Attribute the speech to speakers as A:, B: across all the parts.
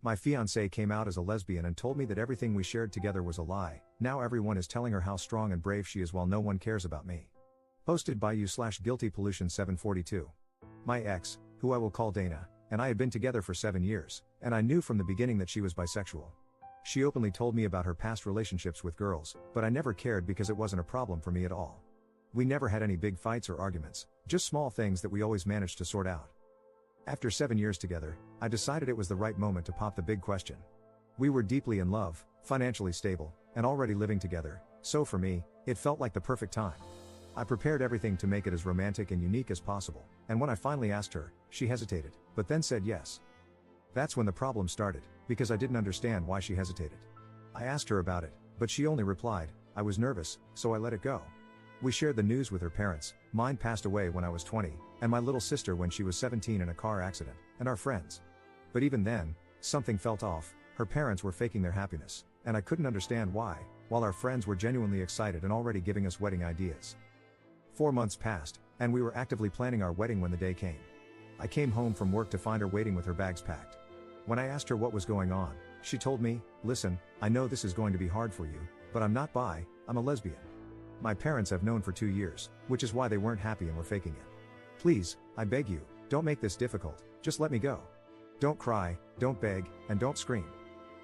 A: My fiancé came out as a lesbian and told me that everything we shared together was a lie. Now everyone is telling her how strong and brave she is while no one cares about me. Posted by you/guiltypollution742. My ex, who I will call Dana, and I had been together for 7 years, and I knew from the beginning that she was bisexual. She openly told me about her past relationships with girls, but I never cared because it wasn't a problem for me at all. We never had any big fights or arguments, just small things that we always managed to sort out. After 7 years together, I decided it was the right moment to pop the big question. We were deeply in love, financially stable, and already living together, so for me, it felt like the perfect time. I prepared everything to make it as romantic and unique as possible, and when I finally asked her, she hesitated, but then said yes. That's when the problem started, because I didn't understand why she hesitated. I asked her about it, but she only replied, "I was nervous, so I let it go." We shared the news with her parents. Mine passed away when I was 20, and my little sister when she was 17 in a car accident, and our friends. But even then, something felt off. Her parents were faking their happiness, and I couldn't understand why, while our friends were genuinely excited and already giving us wedding ideas. 4 months passed, and we were actively planning our wedding when the day came. I came home from work to find her waiting with her bags packed. When I asked her what was going on, she told me, "Listen, I know this is going to be hard for you, but I'm not bi, I'm a lesbian. My parents have known for 2 years, which is why they weren't happy and were faking it. Please, I beg you, don't make this difficult, just let me go. Don't cry, don't beg, and don't scream.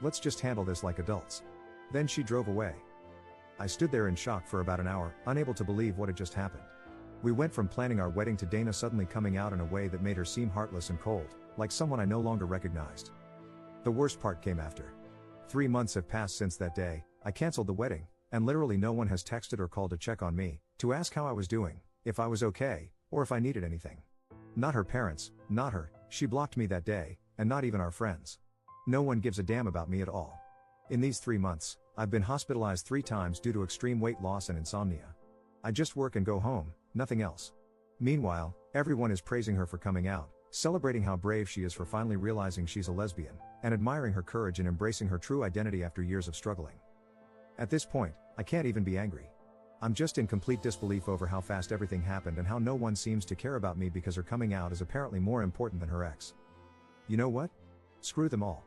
A: Let's just handle this like adults." Then she drove away. I stood there in shock for about an hour, unable to believe what had just happened. We went from planning our wedding to Dana suddenly coming out in a way that made her seem heartless and cold, like someone I no longer recognized. The worst part came after. 3 months have passed since that day. I canceled the wedding, and literally no one has texted or called to check on me, to ask how I was doing, if I was okay, or if I needed anything. Not her parents, not her, she blocked me that day, and not even our friends. No one gives a damn about me at all. In these 3 months, I've been hospitalized 3 times due to extreme weight loss and insomnia. I just work and go home, nothing else. Meanwhile, everyone is praising her for coming out, celebrating how brave she is for finally realizing she's a lesbian, and admiring her courage in embracing her true identity after years of struggling. At this point, I can't even be angry. I'm just in complete disbelief over how fast everything happened and how no one seems to care about me because her coming out is apparently more important than her ex. You know what? Screw them all.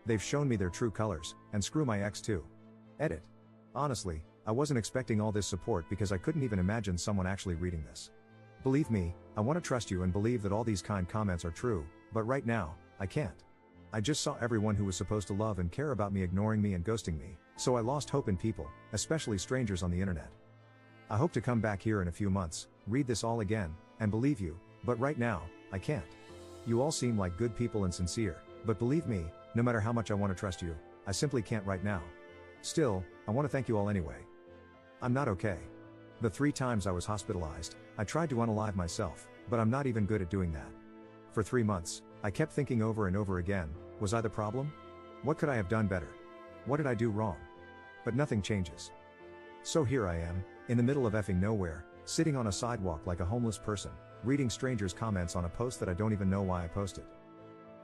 A: They've shown me their true colors, and screw my ex too. Edit. Honestly, I wasn't expecting all this support because I couldn't even imagine someone actually reading this. Believe me, I want to trust you and believe that all these kind comments are true, but right now, I can't. I just saw everyone who was supposed to love and care about me ignoring me and ghosting me, so I lost hope in people, especially strangers on the internet. I hope to come back here in a few months, read this all again, and believe you, but right now, I can't. You all seem like good people and sincere, but believe me, no matter how much I want to trust you, I simply can't right now. Still, I want to thank you all anyway. I'm not okay. The 3 times I was hospitalized, I tried to unalive myself, but I'm not even good at doing that. For 3 months, I kept thinking over and over again, was I the problem? What could I have done better? What did I do wrong? But nothing changes. So here I am, in the middle of effing nowhere, sitting on a sidewalk like a homeless person, reading strangers' comments on a post that I don't even know why I posted.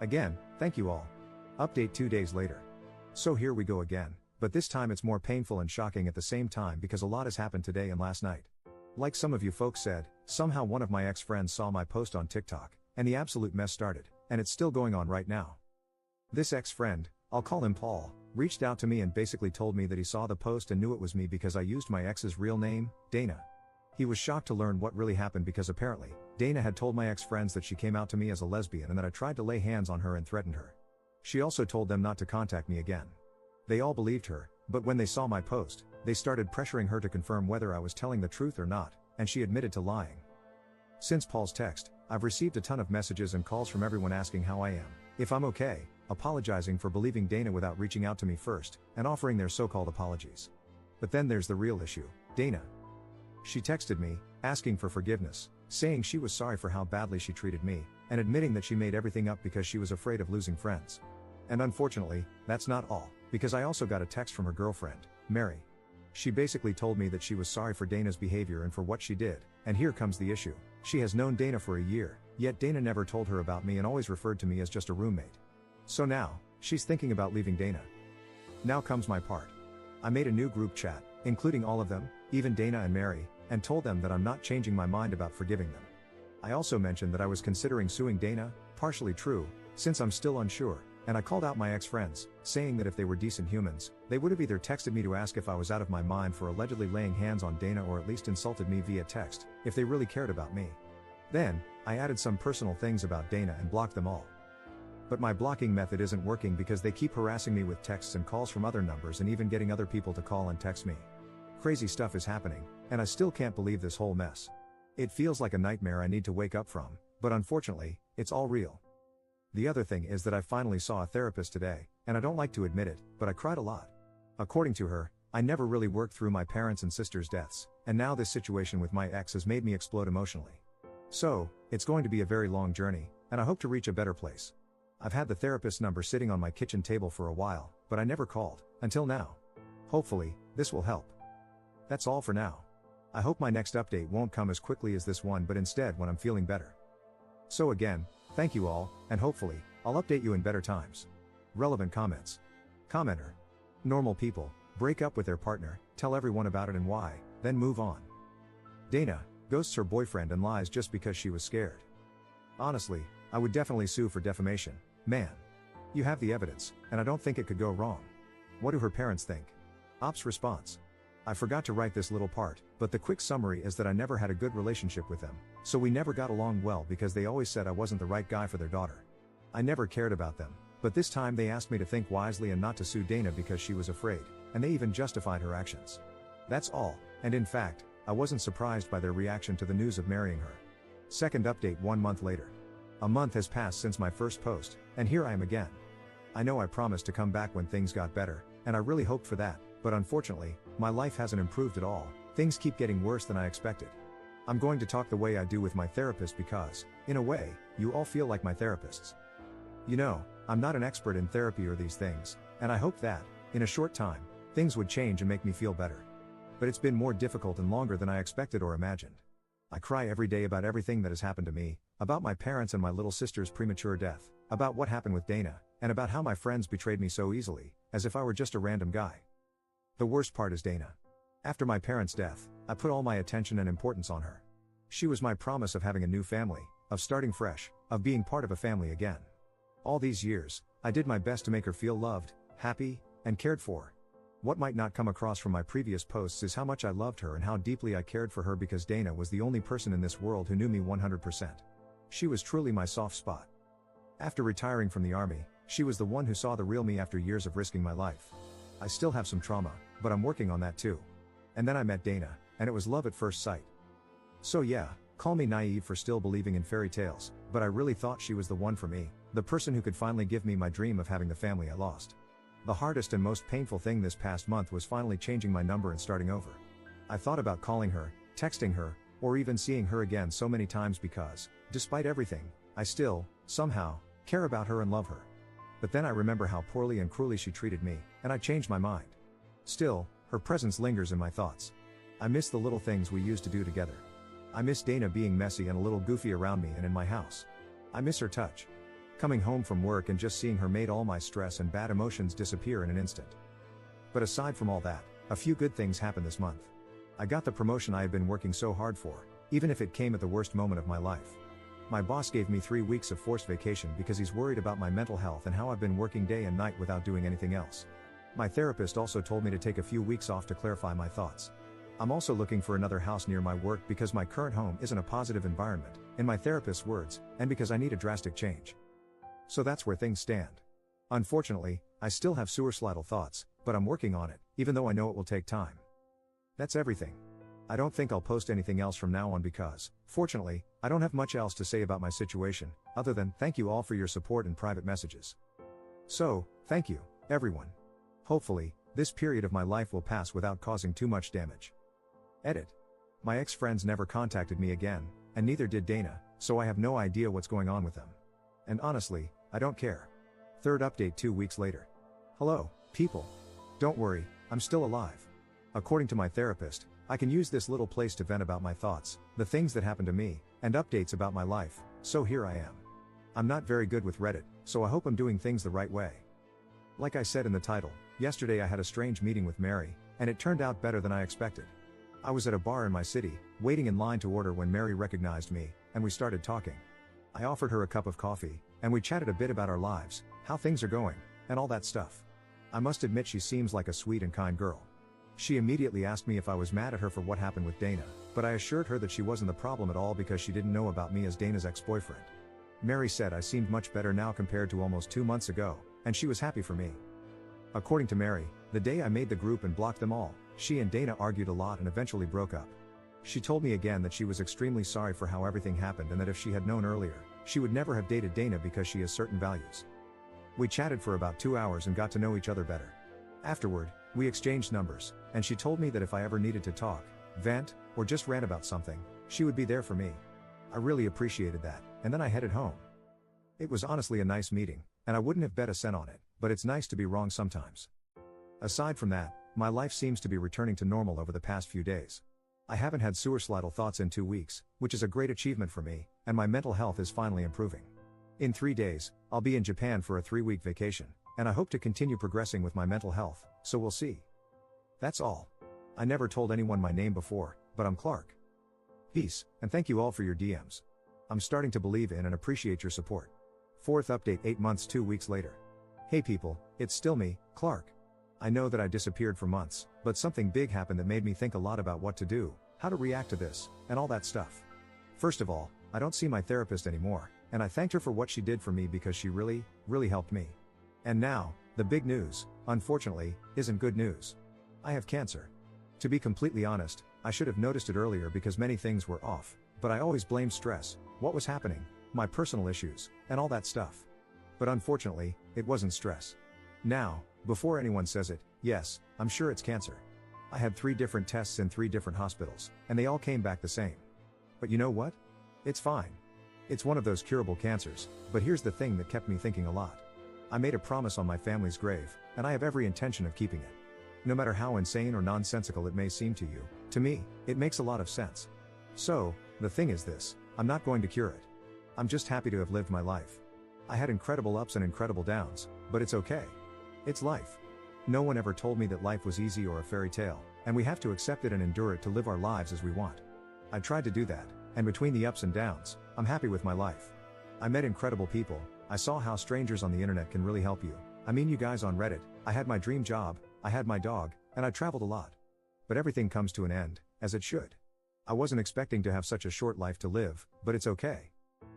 A: Again, thank you all. Update 2 days later. So here we go again, but this time it's more painful and shocking at the same time because a lot has happened today and last night. Like some of you folks said, somehow one of my ex-friends saw my post on TikTok, and the absolute mess started, and it's still going on right now. This ex-friend, I'll call him Paul, reached out to me and basically told me that he saw the post and knew it was me because I used my ex's real name, Dana. He was shocked to learn what really happened because apparently, Dana had told my ex-friends that she came out to me as a lesbian and that I tried to lay hands on her and threatened her. She also told them not to contact me again. They all believed her, but when they saw my post, they started pressuring her to confirm whether I was telling the truth or not, and she admitted to lying. Since Paul's text, I've received a ton of messages and calls from everyone asking how I am, if I'm okay, apologizing for believing Dana without reaching out to me first, and offering their so-called apologies. But then there's the real issue, Dana. She texted me, asking for forgiveness, saying she was sorry for how badly she treated me, and admitting that she made everything up because she was afraid of losing friends. And unfortunately, that's not all, because I also got a text from her girlfriend, Mary. She basically told me that she was sorry for Dana's behavior and for what she did, and here comes the issue. She has known Dana for a year, yet Dana never told her about me and always referred to me as just a roommate. So now, she's thinking about leaving Dana. Now comes my part. I made a new group chat, including all of them, even Dana and Mary, and told them that I'm not changing my mind about forgiving them. I also mentioned that I was considering suing Dana, partially true, since I'm still unsure, and I called out my ex-friends, saying that if they were decent humans, they would have either texted me to ask if I was out of my mind for allegedly laying hands on Dana or at least insulted me via text, if they really cared about me. Then, I added some personal things about Dana and blocked them all. But my blocking method isn't working because they keep harassing me with texts and calls from other numbers and even getting other people to call and text me. Crazy stuff is happening, and I still can't believe this whole mess. It feels like a nightmare I need to wake up from, but unfortunately, it's all real. The other thing is that I finally saw a therapist today, and I don't like to admit it, but I cried a lot. According to her, I never really worked through my parents' and sisters' deaths, and now this situation with my ex has made me explode emotionally. So, it's going to be a very long journey, and I hope to reach a better place. I've had the therapist's number sitting on my kitchen table for a while, but I never called, until now. Hopefully, this will help. That's all for now. I hope my next update won't come as quickly as this one but instead when I'm feeling better. So again, thank you all, and hopefully, I'll update you in better times. Relevant comments. Commenter. Normal people, break up with their partner, tell everyone about it and why, then move on. Dana, ghosts her boyfriend and lies just because she was scared. Honestly, I would definitely sue for defamation, man. You have the evidence, and I don't think it could go wrong. What do her parents think? Ops response. I forgot to write this little part, but the quick summary is that I never had a good relationship with them, so we never got along well because they always said I wasn't the right guy for their daughter. I never cared about them, but this time they asked me to think wisely and not to sue Dana because she was afraid, and they even justified her actions. That's all, and in fact, I wasn't surprised by their reaction to the news of marrying her. Second update 1 month later. A month has passed since my first post, and here I am again. I know I promised to come back when things got better, and I really hoped for that, but unfortunately, my life hasn't improved at all. Things keep getting worse than I expected. I'm going to talk the way I do with my therapist because, in a way, you all feel like my therapists. You know, I'm not an expert in therapy or these things, and I hoped that, in a short time, things would change and make me feel better. But it's been more difficult and longer than I expected or imagined. I cry every day about everything that has happened to me, about my parents and my little sister's premature death, about what happened with Dana, and about how my friends betrayed me so easily, as if I were just a random guy. The worst part is Dana. After my parents' death, I put all my attention and importance on her. She was my promise of having a new family, of starting fresh, of being part of a family again. All these years, I did my best to make her feel loved, happy, and cared for. What might not come across from my previous posts is how much I loved her and how deeply I cared for her because Dana was the only person in this world who knew me 100%. She was truly my soft spot. After retiring from the army, she was the one who saw the real me after years of risking my life. I still have some trauma, but I'm working on that too. And then I met Dana, and it was love at first sight. So yeah, call me naive for still believing in fairy tales, but I really thought she was the one for me, the person who could finally give me my dream of having the family I lost. The hardest and most painful thing this past month was finally changing my number and starting over. I thought about calling her, texting her, or even seeing her again so many times because, despite everything, I still, somehow, care about her and love her. But then I remember how poorly and cruelly she treated me, and I changed my mind. Still, her presence lingers in my thoughts. I miss the little things we used to do together. I miss Dana being messy and a little goofy around me and in my house. I miss her touch. Coming home from work and just seeing her made all my stress and bad emotions disappear in an instant. But aside from all that, a few good things happened this month. I got the promotion I had been working so hard for, even if it came at the worst moment of my life. My boss gave me 3 weeks of forced vacation because he's worried about my mental health and how I've been working day and night without doing anything else. My therapist also told me to take a few weeks off to clarify my thoughts. I'm also looking for another house near my work because my current home isn't a positive environment, in my therapist's words, and because I need a drastic change. So that's where things stand. Unfortunately, I still have suicidal thoughts, but I'm working on it, even though I know it will take time. That's everything. I don't think I'll post anything else from now on because, fortunately, I don't have much else to say about my situation, other than thank you all for your support and private messages. So, thank you, everyone. Hopefully, this period of my life will pass without causing too much damage. Edit. My ex-friends never contacted me again, and neither did Dana, so I have no idea what's going on with them. And honestly, I don't care. Third update 2 weeks later. Hello, people. Don't worry, I'm still alive. According to my therapist, I can use this little place to vent about my thoughts, the things that happened to me, and updates about my life, so here I am. I'm not very good with Reddit, so I hope I'm doing things the right way. Like I said in the title, yesterday I had a strange meeting with Mary, and it turned out better than I expected. I was at a bar in my city, waiting in line to order when Mary recognized me, and we started talking. I offered her a cup of coffee, and we chatted a bit about our lives, how things are going, and all that stuff. I must admit she seems like a sweet and kind girl. She immediately asked me if I was mad at her for what happened with Dana, but I assured her that she wasn't the problem at all because she didn't know about me as Dana's ex-boyfriend. Mary said I seemed much better now compared to almost 2 months ago, and she was happy for me. According to Mary, the day I made the group and blocked them all, she and Dana argued a lot and eventually broke up. She told me again that she was extremely sorry for how everything happened and that if she had known earlier, she would never have dated Dana because she has certain values. We chatted for about 2 hours and got to know each other better. Afterward, we exchanged numbers, and she told me that if I ever needed to talk, vent, or just rant about something, she would be there for me. I really appreciated that, and then I headed home. It was honestly a nice meeting, and I wouldn't have bet a cent on it, but it's nice to be wrong sometimes. Aside from that, my life seems to be returning to normal over the past few days. I haven't had suicidal thoughts in 2 weeks, which is a great achievement for me, and my mental health is finally improving. In 3 days, I'll be in Japan for a 3-week vacation, and I hope to continue progressing with my mental health, so we'll see. That's all. I never told anyone my name before, but I'm Clark. Peace, and thank you all for your DMs. I'm starting to believe in and appreciate your support. 4th update 8 months 2 weeks later. Hey people, it's still me, Clark. I know that I disappeared for months, but something big happened that made me think a lot about what to do, how to react to this, and all that stuff. First of all, I don't see my therapist anymore, and I thanked her for what she did for me because she really helped me. And now, the big news, unfortunately, isn't good news. I have cancer. To be completely honest, I should have noticed it earlier because many things were off, but I always blamed stress, what was happening, my personal issues, and all that stuff. But unfortunately, it wasn't stress. Now, before anyone says it, yes, I'm sure it's cancer. I had 3 different tests in 3 different hospitals, and they all came back the same. But you know what? It's fine. It's one of those curable cancers, but here's the thing that kept me thinking a lot. I made a promise on my family's grave, and I have every intention of keeping it. No matter how insane or nonsensical it may seem to you, to me, it makes a lot of sense. So, the thing is this, I'm not going to cure it. I'm just happy to have lived my life. I had incredible ups and incredible downs, but it's okay. It's life. No one ever told me that life was easy or a fairy tale, and we have to accept it and endure it to live our lives as we want. I tried to do that, and between the ups and downs, I'm happy with my life. I met incredible people, I saw how strangers on the internet can really help you. I mean you guys on Reddit, I had my dream job, I had my dog, and I traveled a lot. But everything comes to an end, as it should. I wasn't expecting to have such a short life to live, but it's okay.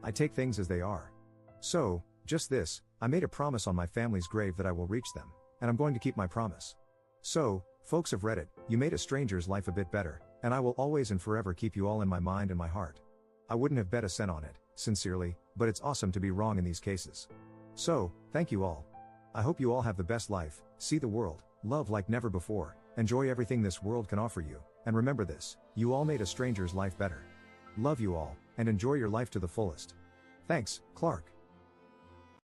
A: I take things as they are. So, just this, I made a promise on my family's grave that I will reach them, and I'm going to keep my promise. So, folks of Reddit, you made a stranger's life a bit better, and I will always and forever keep you all in my mind and my heart. I wouldn't have bet a cent on it, sincerely, but it's awesome to be wrong in these cases. So, thank you all. I hope you all have the best life, see the world, love like never before, enjoy everything this world can offer you, and remember this, you all made a stranger's life better. Love you all, and enjoy your life to the fullest. Thanks, Clark.